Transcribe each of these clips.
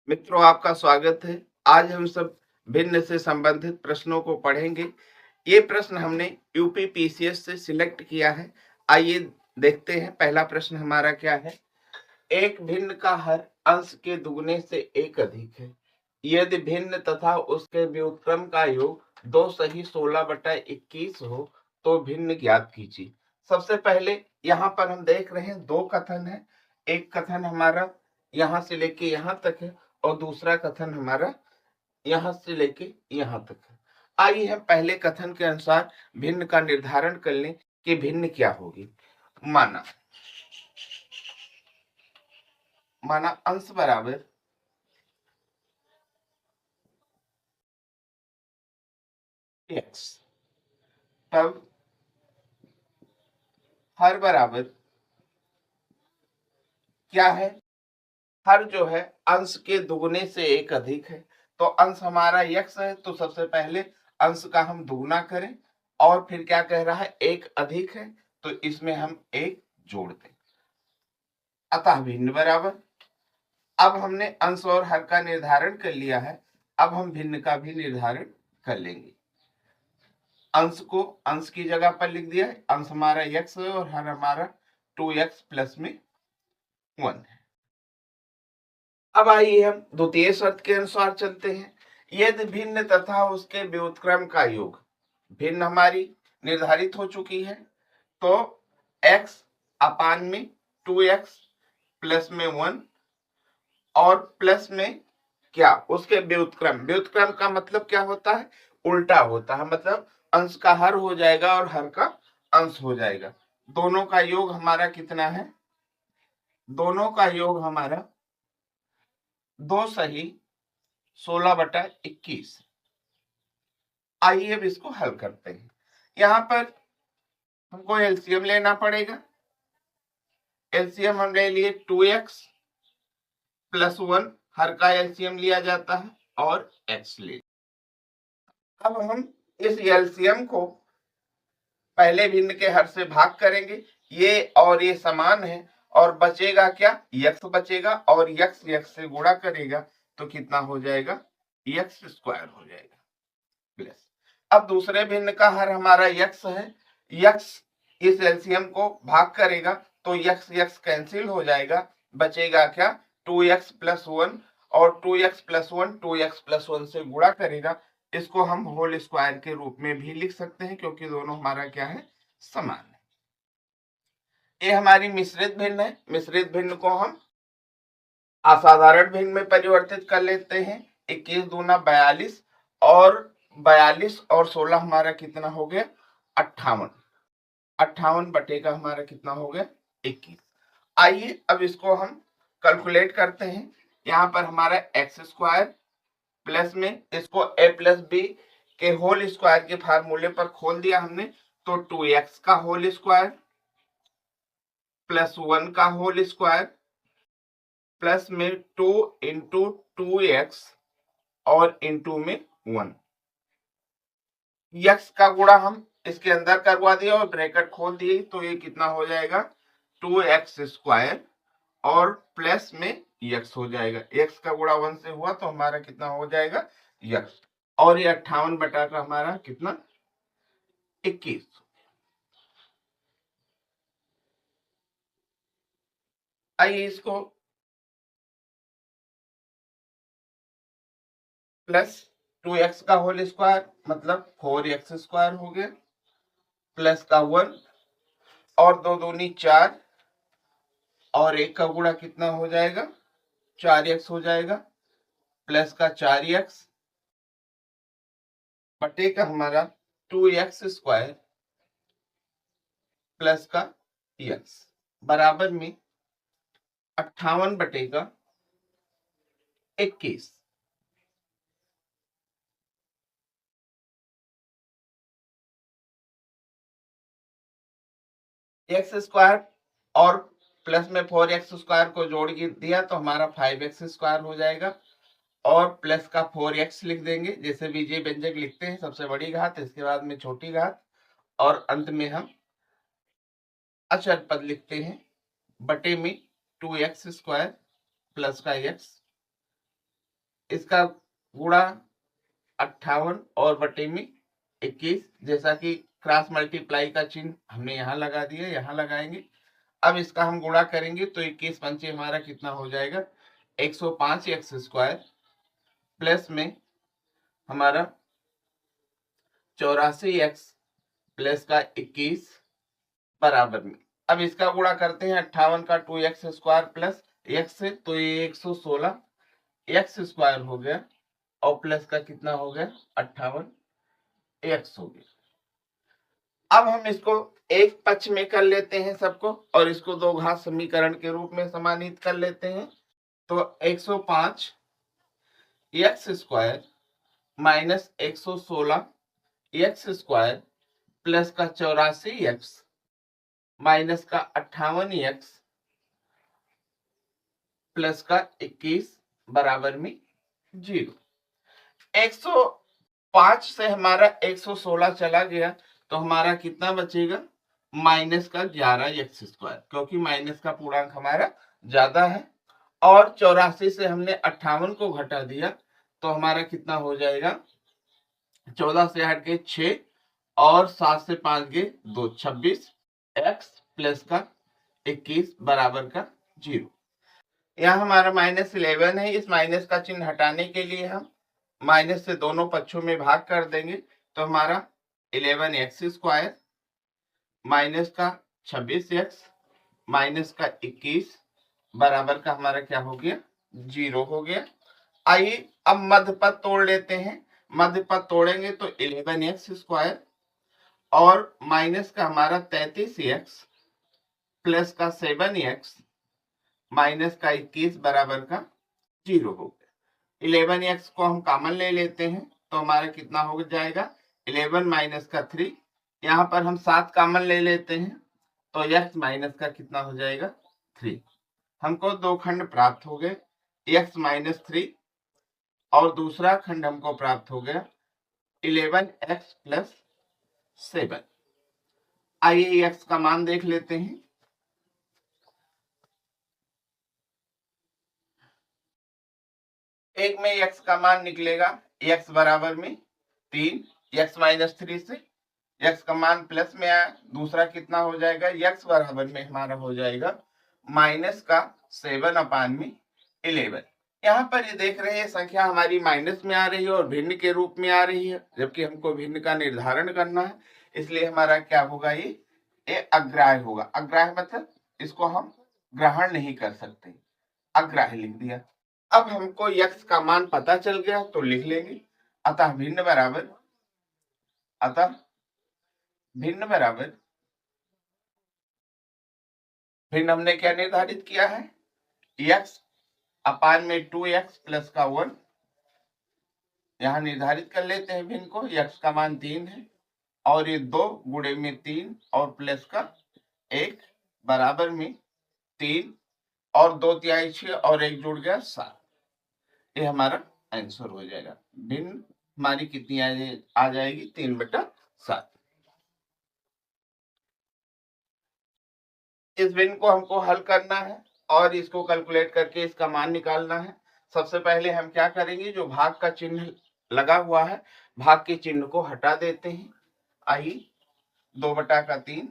मित्रों, आपका स्वागत है। आज हम सब भिन्न से संबंधित प्रश्नों को पढ़ेंगे। ये प्रश्न हमने यूपी पीसीएस से सिलेक्ट किया है। आइए देखते हैं पहला प्रश्न हमारा क्या है। एक भिन्न का हर अंश के दुगने से एक अधिक है। यदि भिन्न तथा उसके व्युत्क्रम का योग 2 सही 16/21 हो तो भिन्न ज्ञात कीजिए। सबसे पहले यहाँ पर हम देख रहे हैं दो कथन है। एक कथन हमारा यहाँ से लेके यहाँ तक है और दूसरा कथन हमारा यहां से लेके यहां तक है। आइए हम पहले कथन के अनुसार भिन्न का निर्धारण कर लें कि भिन्न क्या होगी। माना माना अंश बराबर x, तब हर बराबर क्या है। हर जो है अंश के दुगने से एक अधिक है। तो अंश हमारा x है तो सबसे पहले अंश का हम दुगना करें और फिर क्या कह रहा है एक अधिक है तो इसमें हम एक जोड़ दें। अतः भिन्न बराबर, अब हमने अंश और हर का निर्धारण कर लिया है। अब हम भिन्न का भी निर्धारण कर लेंगे। अंश को अंश की जगह पर लिख दिया है। अंश हमारा x है और हर हमारा 2x प्लस में 1 है। अब आइए हम द्वितीय शर्त के अनुसार चलते हैं। यदि भिन्न तथा उसके व्युत्क्रम का योग, भिन्न हमारी निर्धारित हो चुकी है तो x अपान में 2x प्लस में 1 और प्लस में क्या उसके व्युत्क्रम। व्युत्क्रम का मतलब क्या होता है, उल्टा होता है। मतलब अंश का हर हो जाएगा और हर का अंश हो जाएगा। दोनों का योग हमारा कितना है, दोनों का योग हमारा 2 सही 16/21। आइए अब इसको हल करते हैं। यहां पर हमको एलसीएम लेना पड़ेगा। एलसीएम हम ले लिए 2x प्लस 1, हर का एलसीएम लिया जाता है और x ले। अब हम इस एलसीएम को पहले भिन्न के हर से भाग करेंगे। ये और ये समान है और बचेगा क्या, यक्स बचेगा और यक्स यक्स से गुणा करेगा तो कितना हो जाएगा, यक्स स्क्वायर हो जाएगा प्लस। अब दूसरे भिन्न का हर हमारा यक्स है। यक्स इस एलसीएम को भाग करेगा तो यक्स यक्स कैंसिल हो जाएगा। बचेगा क्या, 2x प्लस 1 और 2x प्लस 1 2x प्लस 1 से गुणा करेगा। इसको हम होल स्क्वायर के रूप में भी लिख सकते हैं क्योंकि दोनों हमारा क्या है, समान है। ये हमारी मिश्रित भिन्न है। मिश्रित भिन्न को हम असाधारण भिन्न में परिवर्तित कर लेते हैं। 21 दूना 42 और 42 और 16 हमारा कितना हो गया, 58। 58 बटे का हमारा कितना हो गया, 21। आइए अब इसको हम कैलकुलेट करते हैं। यहाँ पर हमारा एक्स स्क्वायर प्लस में इसको a प्लस बी के होल स्क्वायर के फार्मूले पर खोल दिया हमने तो 2x का होल स्क्वायर प्लस 1 का होल स्क्वायर प्लस में 2 इंटू 2x और इंटू में 1। यक्स का गुणा हम इसके अंदर करवा दिया और ब्रैकेट खोल दिए तो ये कितना हो जाएगा, 2x स्क्वायर और प्लस में यक्स हो जाएगा। x का गुणा 1 से हुआ तो हमारा कितना हो जाएगा, यक्स। और ये 58 बटा का हमारा कितना, 21। आइए इसको प्लस 2x का होल स्क्वायर मतलब 4x स्क्वायर हो गया प्लस का 1 और 2 दूनी 4 और 1 का गुणा कितना हो जाएगा, 4x हो जाएगा प्लस का 4x बटे का हमारा 2x स्क्वायर प्लस का x बराबर में 58 बटे का 21। एक्स स्क्वायर और प्लस में 4x स्क्वायर को जोड़ दिया तो हमारा 5x स्क्वायर हो जाएगा और प्लस का 4x लिख देंगे जैसे बीजीय व्यंजक लिखते हैं, सबसे बड़ी घात इसके बाद में छोटी घात और अंत में हम अचर पद लिखते हैं बटे में 2x स्क्वायर प्लस का x इसका गुणा 58 और बटे में 21, जैसा कि क्रॉस मल्टीप्लाई का चिन्ह हमने यहाँ लगा दिया, यहाँ लगाएंगे। अब इसका हम गुणा करेंगे तो 21 पंचे हमारा कितना हो जाएगा 105 एक्स स्क्वायर प्लस में हमारा 84 एक्स प्लस का 21 बराबर में। अब इसका गुणा करते हैं 58 का 2x स्क्वायर प्लस x से, तो ये 116 एक्स स्क्वायर हो गया और प्लस का कितना हो गया 58 एक्स हो गया। अब हम इसको एक पक्ष में कर लेते हैं सबको और इसको दो घात समीकरण के रूप में समानित कर लेते हैं। तो 105 x square minus 116 x square plus का 84 एक्स माइनस का 58 एक्स प्लस का 21 बराबर में 0। 105 से हमारा 116 चला गया तो हमारा कितना बचेगा माइनस का 11 एक्स स्क्वायर, क्योंकि माइनस का पूर्णांक हमारा ज्यादा है। और 84 से हमने 58 को घटा दिया तो हमारा कितना हो जाएगा 14 से हट के 6 और 7 से 5 गए 2, 26 एक्स प्लस का 21 बराबर का 0। यहाँ हमारा -11 है। इस माइनस का चिन्ह हटाने के लिए हम माइनस से दोनों पक्षों में भाग कर देंगे तो हमारा 11 एक्स स्क्वायर माइनस का 26 एक्स माइनस का 21 बराबर का हमारा क्या हो गया 0 हो गया। आइए अब मध्य पद तोड़ लेते हैं। मध्य पद तोड़ेंगे तो 11 एक्स स्क्वायर और माइनस का हमारा 33 एक्स प्लस का 7 एक्स माइनस का 21 बराबर का 0 हो गया। 11 एक्स को हम कॉमन ले लेते हैं तो हमारा कितना हो जाएगा 11 माइनस का 3। यहाँ पर हम 7 कॉमन ले लेते हैं तो x माइनस का कितना हो जाएगा 3। हमको दो खंड प्राप्त हो गए x माइनस 3 और दूसरा खंड हमको प्राप्त हो गया 11x प्लस 7। आइए x का मान देख लेते हैं। एक में x का मान निकलेगा x बराबर में 3, x माइनस 3 से x का मान प्लस में आया। दूसरा कितना हो जाएगा x बराबर में हमारा हो जाएगा माइनस का 7/11। यहाँ पर ये देख रहे हैं संख्या हमारी माइनस में आ रही है और भिन्न के रूप में आ रही है, जबकि हमको भिन्न का निर्धारण करना है। इसलिए हमारा क्या होगा ये अग्राह्य होगा। अग्राह्य मतलब इसको हम ग्रहण नहीं कर सकते, अग्राह्य लिख दिया। अब हमको x का मान पता चल गया तो लिख लेंगे। अतः भिन्न बराबर भिन्न हमने क्या निर्धारित किया है x अपान में 2x प्लस का 1। यहां निर्धारित कर लेते हैं भिन्न को। x का मान 3 है और ये 2 गुणे में 3 और प्लस का 1 बराबर में 3 और 2 तिहाई 6 और 1 जुड़ गया 7। ये हमारा आंसर हो जाएगा। भिन्न हमारी कितनी आ जाएगी 3/7। इस भिन्न को हमको हल करना है और इसको कैलकुलेट करके इसका मान निकालना है। सबसे पहले हम क्या करेंगे, जो भाग का चिन्ह लगा हुआ है भाग के चिन्ह को हटा देते हैं। आइए 2/3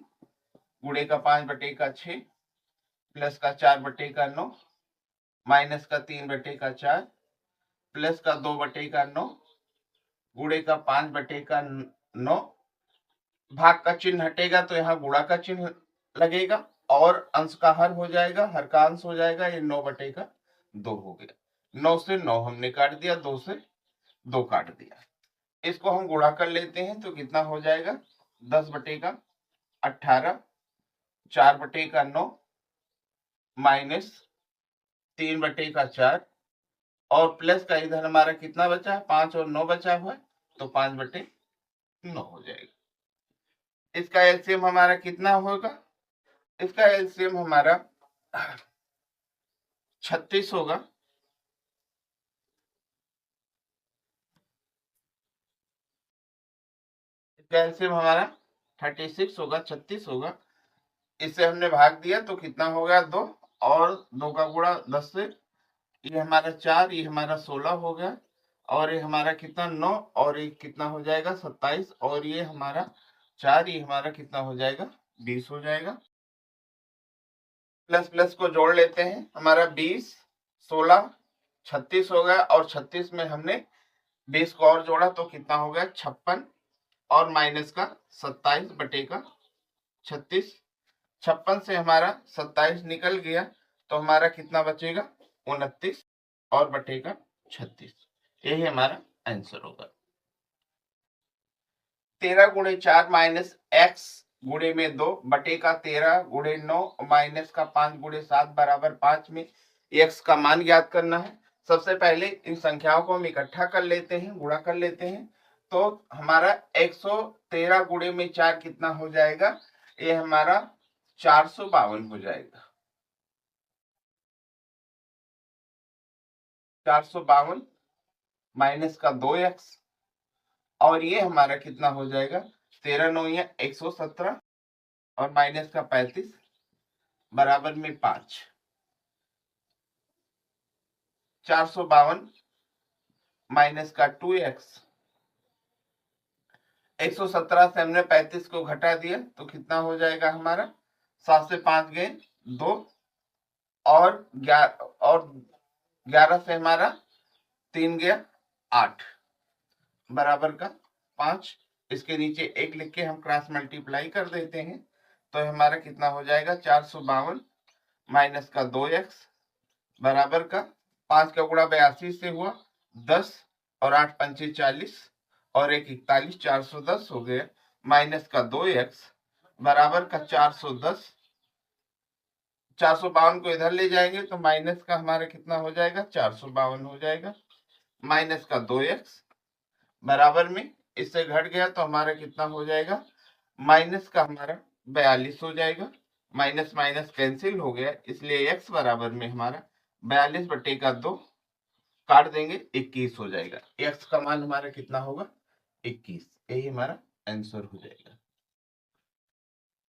गुणे का 5/6 प्लस का 4/9 माइनस का 3/4 प्लस का 2/9 गुणे का 5/9। भाग का चिन्ह हटेगा तो यहाँ गुणा का चिन्ह लगेगा और अंश का हर हो जाएगा, हर का अंश हो जाएगा। ये 9/2 हो गया। 9 से 9 हमने काट दिया, 2 से 2 काट दिया। इसको हम गुणा कर लेते हैं तो कितना हो जाएगा 10/18 4/9 माइनस 3/4 और प्लस का इधर हमारा कितना बचा है 5 और 9 बचा हुआ है तो 5/9 हो जाएगा। इसका एलसीएम हमारा कितना होगा, इसका एलसीएम हमारा 36 होगा। इसका एलसीएम हमारा 36 होगा, 36 होगा। इससे हमने भाग दिया तो कितना हो गया 2 और 2 का गुणा 10 से ये हमारा 4, ये हमारा 16 हो गया, और ये हमारा कितना 9, और ये कितना हो जाएगा 27, और ये हमारा 4, ये हमारा कितना हो जाएगा 20 हो जाएगा। प्लस प्लस को जोड़ लेते हैं, हमारा 20, 16, 36 हो गया, और 36 में हमने 20 को और जोड़ा तो कितना हो गया 56, और माइनस का 27 बटे का 36। 56 से हमारा 27 निकल गया तो हमारा कितना बचेगा 29, और बटे का 36। यही हमारा आंसर होगा। 13 गुणे 4 माइनस एक्स गुणे में 2 बटे का 13 गुणे 9 माइनस का 5 गुणे 7 बराबर 5 में एक्स का मान ज्ञात करना है। सबसे पहले इन संख्याओं को हम इकट्ठा कर लेते हैं, गुणा कर लेते हैं, तो हमारा 113 गुणे में 4 कितना हो जाएगा, ये हमारा 452 हो जाएगा। 452 माइनस का 2x, और ये हमारा कितना हो जाएगा 13 9 या 117, और माइनस का 35 बराबर में 5। 452 माइनस का 2x, 117 से हमने 35 को घटा दिया तो कितना हो जाएगा हमारा 7 से 5 गए 2, और 11 से हमारा 3 गया 8 बराबर का 5। इसके नीचे 1 लिख के हम क्रॉस मल्टीप्लाई कर देते हैं तो हमारा कितना हो जाएगा 452 माइनस का 2x बराबर का 5 का गुणा 82 से हुआ 10, और 8 पंचे 40, और 1 41, 410 हो गया, माइनस का 2x बराबर का 410। 452 को इधर ले जाएंगे तो माइनस का हमारा कितना हो जाएगा 452 हो जाएगा, माइनस का 2x बराबर में इससे घट गया तो हमारा कितना हो जाएगा माइनस का हमारा 42 हो जाएगा। माइनस माइनस कैंसिल हो गया, इसलिए x बराबर में हमारा 42 बटे का 2 काट देंगे 21 हो जाएगा। x का मान हमारा कितना होगा 21। यही हमारा आंसर हो जाएगा।